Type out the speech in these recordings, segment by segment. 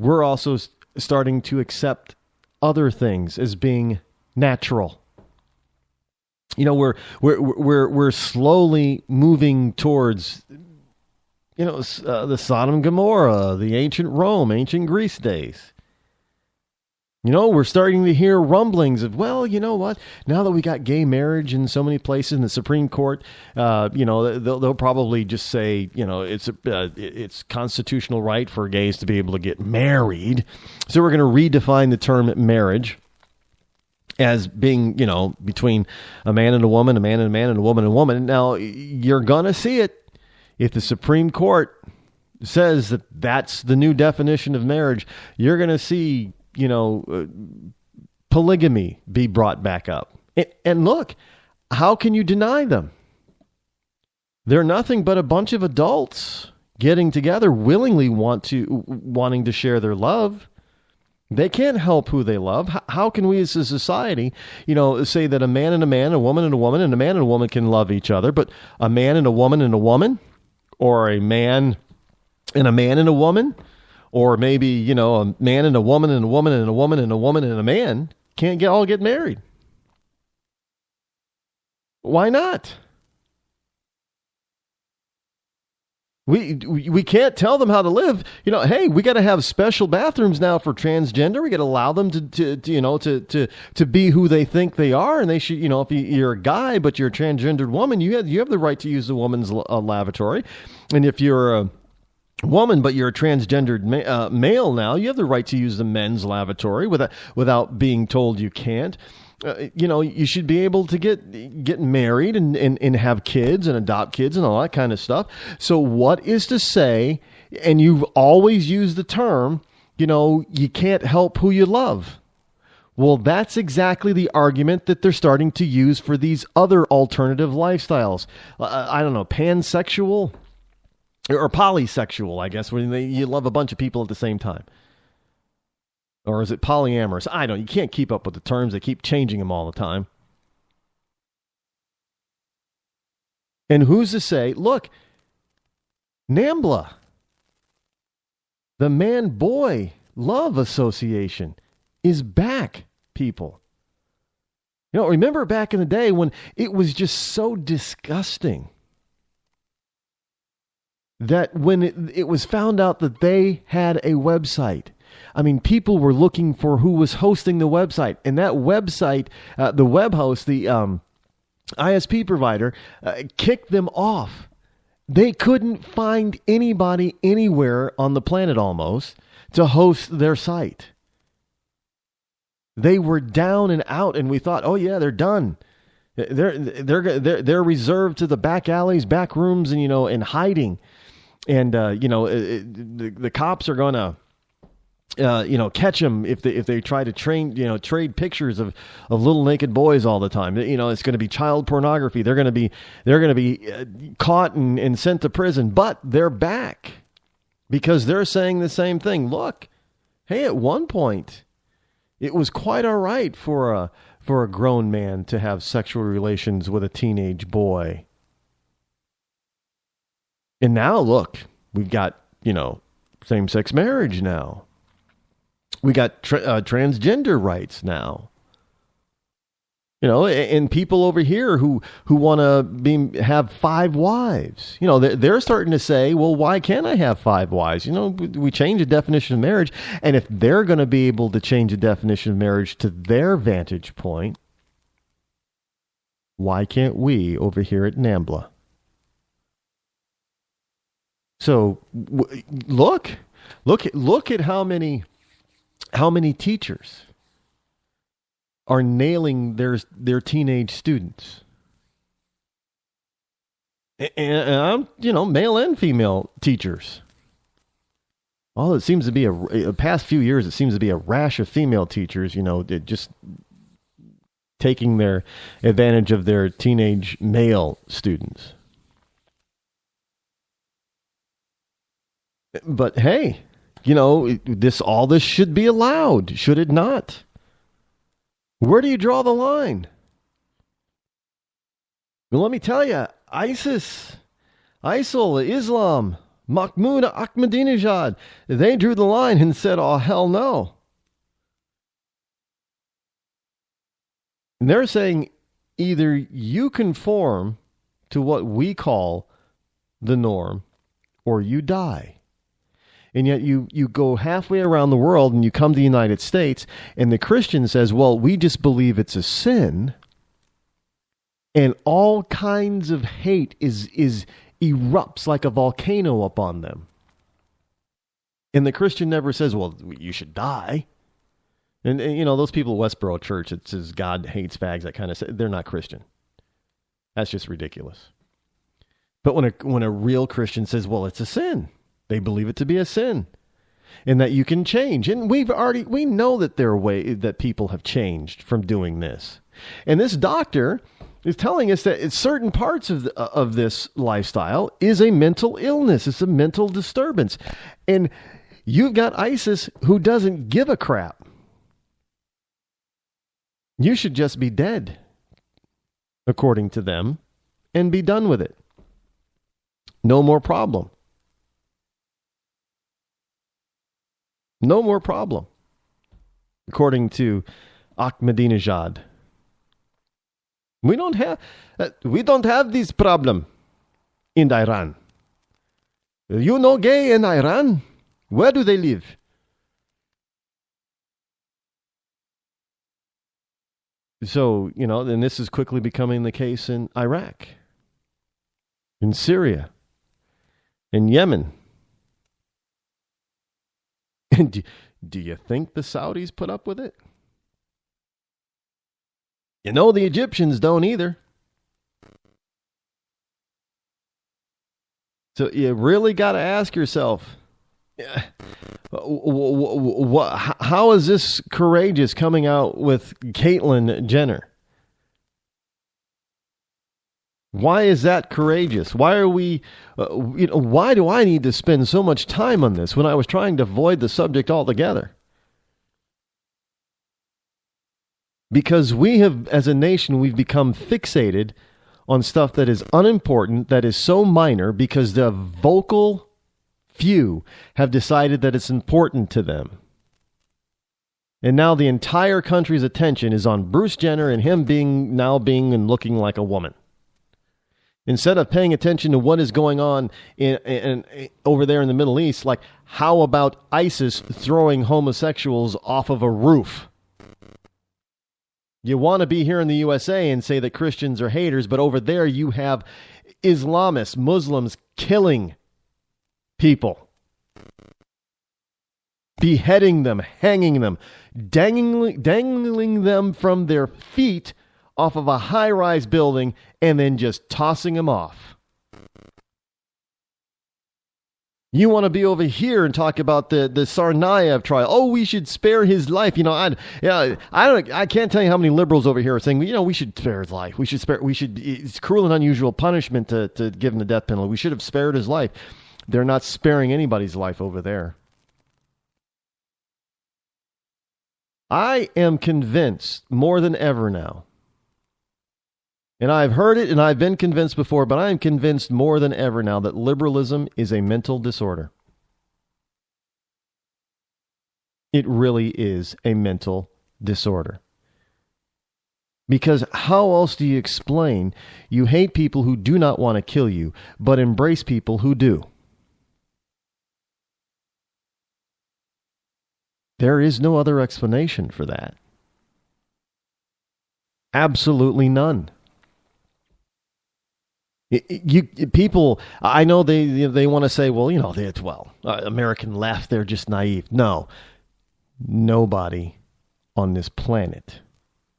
we're also starting to accept other things as being natural. You know, we're slowly moving towards, the Sodom and Gomorrah, the ancient Rome, ancient Greece days. We're starting to hear rumblings of, well, you know what? Now that we got gay marriage in so many places in the Supreme Court, they'll probably just say, it's constitutional right for gays to be able to get married. So we're going to redefine the term marriage as being, between a man and a woman, a man and a man, and a woman and a woman. Now, you're going to see it if the Supreme Court says that that's the new definition of marriage. You're going to see, polygamy be brought back up. And look, how can you deny them? They're nothing but a bunch of adults getting together, willingly wanting to share their love. They can't help who they love. How can we as a society, say that a man and a man, a woman and a woman, and a man and a woman can love each other, but a man and a woman, or a man and a man and a woman, or maybe, a man and a woman and a woman and a woman and a woman and a man can't all get married? Why not? We can't tell them how to live. Hey, we got to have special bathrooms now for transgender. We got to allow them to be who they think they are, and they should. If you're a guy but you're a transgendered woman, you have the right to use the woman's lavatory, and if you're a woman but you're a transgendered male, now you have the right to use the men's lavatory without being told you can't. You should be able to get married and have kids and adopt kids and all that kind of stuff. So what is to say, and you've always used the term, you can't help who you love. Well, that's exactly the argument that they're starting to use for these other alternative lifestyles. I don't know, pansexual or polysexual, I guess, when you love a bunch of people at the same time. Or is it polyamorous? You can't keep up with the terms. They keep changing them all the time. And who's to say, look, NAMBLA, the Man-Boy Love Association, is back, people. Remember back in the day when it was just so disgusting that when it was found out that they had a website, people were looking for who was hosting the website. And that website, the web host, the ISP provider, kicked them off. They couldn't find anybody anywhere on the planet almost to host their site. They were down and out, and we thought, oh yeah, they're done. They're reserved to the back alleys, back rooms, and hiding. And the cops are going to catch them if they try to trade pictures of little naked boys all the time. It's going to be child pornography. They're going to be caught and sent to prison. But they're back because they're saying the same thing. Look, hey, at one point, it was quite all right for a grown man to have sexual relations with a teenage boy. And now, look, we've got same-sex marriage now. We got transgender rights now. And people over here who want to have 5 wives. They're starting to say, well, why can't I have 5 wives? We change the definition of marriage. And if they're going to be able to change the definition of marriage to their vantage point, why can't we over here at NAMBLA? So look at how many teachers are nailing their teenage students. And male and female teachers. It seems to be the past few years, it seems to be a rash of female teachers, just taking their advantage of their teenage male students. But hey, all this should be allowed, should it not? Where do you draw the line? Well, let me tell you, ISIL, Islam, Mahmoud Ahmadinejad. They drew the line and said, oh, hell no. And they're saying either you conform to what we call the norm or you die. And yet you go halfway around the world and you come to the United States and the Christian says, well, we just believe it's a sin. And all kinds of hate is erupts like a volcano upon them. And the Christian never says, well, you should die. And you know, those people at Westboro Church, it says God hates fags, that kind of, they're not Christian. That's just ridiculous. But when a real Christian says, well, it's a sin, they believe it to be a sin and that you can change. And we know that there are ways that people have changed from doing this. And this doctor is telling us that certain parts of this lifestyle is a mental illness. It's a mental disturbance. And you've got ISIS who doesn't give a crap. You should just be dead, according to them, and be done with it. No more problem. No more problem, according to Ahmadinejad. We don't have this problem in Iran. You know gay in Iran? Where do they live? So, you know, then this is quickly becoming the case in Iraq, in Syria, in Yemen. And do you think the Saudis put up with it? You know the Egyptians don't either. So you really got to ask yourself, how is this courageous coming out with Caitlyn Jenner? Why is that courageous? Why are we, why do I need to spend so much time on this when I was trying to avoid the subject altogether? Because we have, as a nation, we've become fixated on stuff that is unimportant, that is so minor, because the vocal few have decided that it's important to them. And now the entire country's attention is on Bruce Jenner and him being and looking like a woman. Instead of paying attention to what is going on in over there in the Middle East, like how about ISIS throwing homosexuals off of a roof? You want to be here in the USA and say that Christians are haters, but over there you have Islamists, Muslims killing people, beheading them, hanging them, dangling them from their feet off of a high-rise building and then just tossing them off. You want to be over here and talk about the Tsarnaev trial. Oh, we should spare his life. You know, I can't tell you how many liberals over here are saying, you know, we should spare his life. It's cruel and unusual punishment to give him the death penalty. We should have spared his life. They're not sparing anybody's life over there. I am convinced more than ever now. And I've heard it and I've been convinced before, but I am convinced more than ever now that liberalism is a mental disorder. It really is a mental disorder. Because how else do you explain you hate people who do not want to kill you, but embrace people who do? There is no other explanation for that. Absolutely none. People, I know they want to say, well, you know, American left, they're just naive. No, nobody on this planet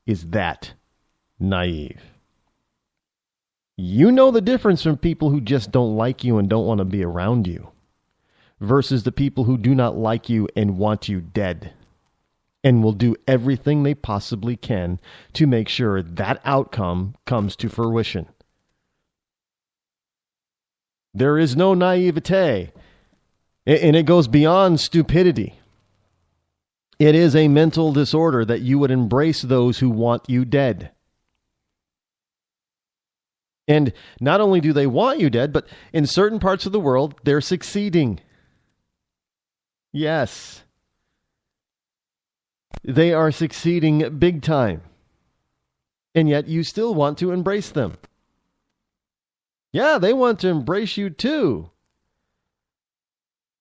is that naive. You know the difference from people who just don't like you and don't want to be around you versus the people who do not like you and want you dead and will do everything they possibly can to make sure that outcome comes to fruition. There is no naivete, and it goes beyond stupidity. It is a mental disorder that you would embrace those who want you dead. And not only do they want you dead, but in certain parts of the world, they're succeeding. Yes. They are succeeding big time. And yet you still want to embrace them. Yeah, they want to embrace you too.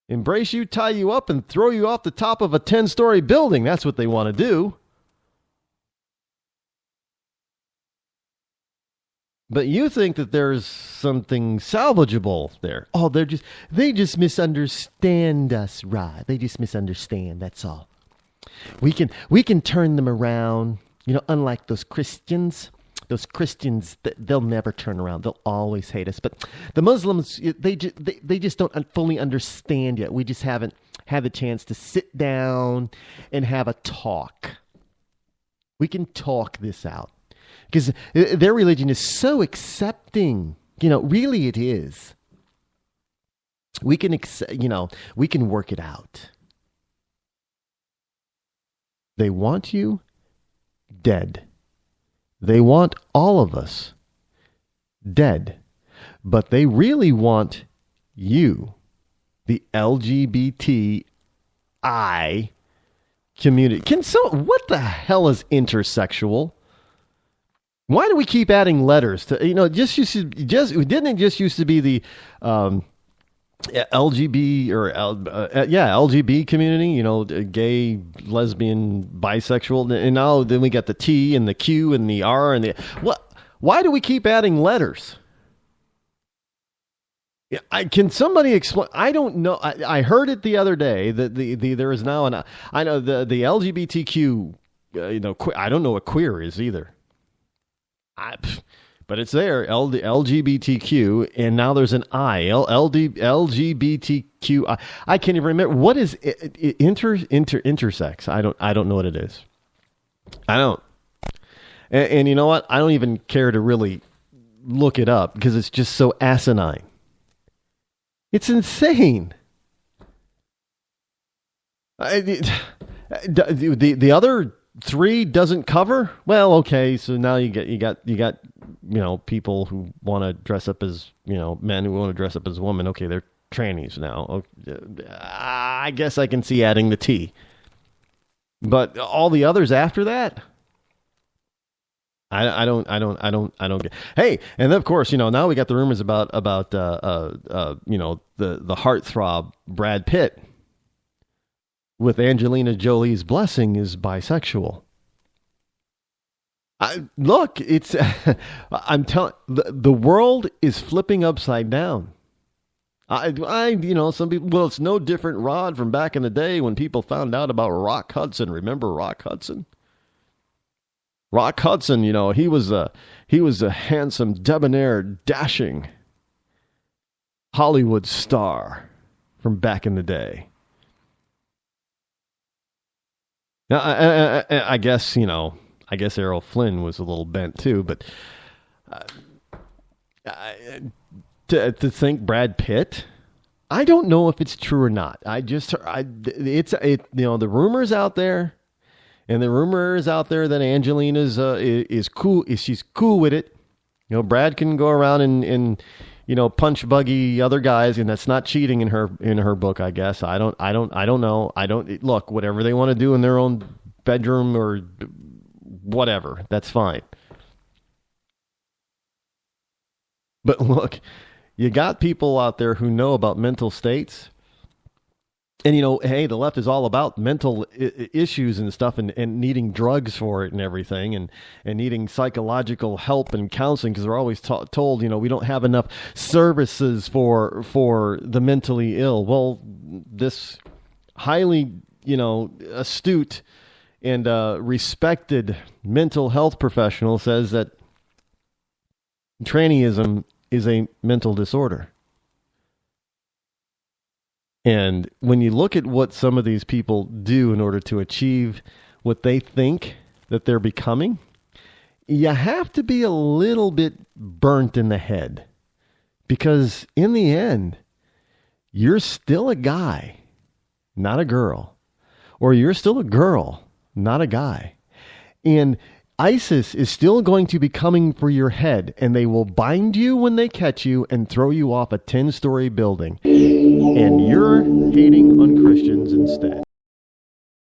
Embrace you, tie you up, and throw you off the top of a 10-story building. That's what they want to do. But you think that there's something salvageable there. Oh, they just misunderstand us, Rod. They just misunderstand, that's all. We can turn them around. You know, unlike those Christians, they'll never turn around. They'll always hate us. But the Muslims, they just don't fully understand yet. We just haven't had the chance to sit down and have a talk. We can talk this out. Because their religion is so accepting. You know, really it is. We can work it out. They want you dead. They want all of us dead. But they really want you, the LGBTI community. What the hell is intersexual? Why do we keep adding letters to, it just used to be the LGB or LGB community, gay, lesbian, bisexual, and now then we got the T and the Q and the R and the what? Why do we keep adding letters? Can somebody explain? I don't know. I heard it the other day that there is now I know the LGBTQ. I don't know what queer is either. But it's there, the LGBTQ, and now there's an I, LGBTQ. I can't even remember what is intersex. I don't know what it is. I don't. And you know what? I don't even care to really look it up because it's just so asinine. It's insane. The other three doesn't cover. Well, okay, so now you got people who want to dress up as men who want to dress up as women. Okay, they're trannies now. I guess I can see adding the T, but all the others after that, I don't get. Hey, and then of course now we got the rumors about the heartthrob Brad Pitt, with Angelina Jolie's blessing, is bisexual. Look, it's I'm telling the world is flipping upside down. Some people. Well, it's no different, Rod, from back in the day when people found out about Rock Hudson. Remember Rock Hudson? Rock Hudson, he was a handsome, debonair, dashing Hollywood star from back in the day. Now, I guess Errol Flynn was a little bent too, but to think Brad Pitt, I don't know if it's true or not. The rumors out there, and the rumor is out there that Angelina's is cool. She's cool with it. Brad can go around and punch buggy other guys, and that's not cheating in her book, I guess. I don't know. Look, whatever they want to do in their own bedroom or whatever, that's fine. But look, you got people out there who know about mental states. And, hey, the left is all about mental issues and stuff and needing drugs for it and everything and needing psychological help and counseling because they're always told, we don't have enough services for the mentally ill. Well, this highly, astute and respected mental health professional says that trannyism is a mental disorder. And when you look at what some of these people do in order to achieve what they think that they're becoming, you have to be a little bit burnt in the head. Because in the end, you're still a guy, not a girl. Or you're still a girl, not a guy. And ISIS is still going to be coming for your head, and they will bind you when they catch you and throw you off a 10-story building. And you're hating on Christians instead.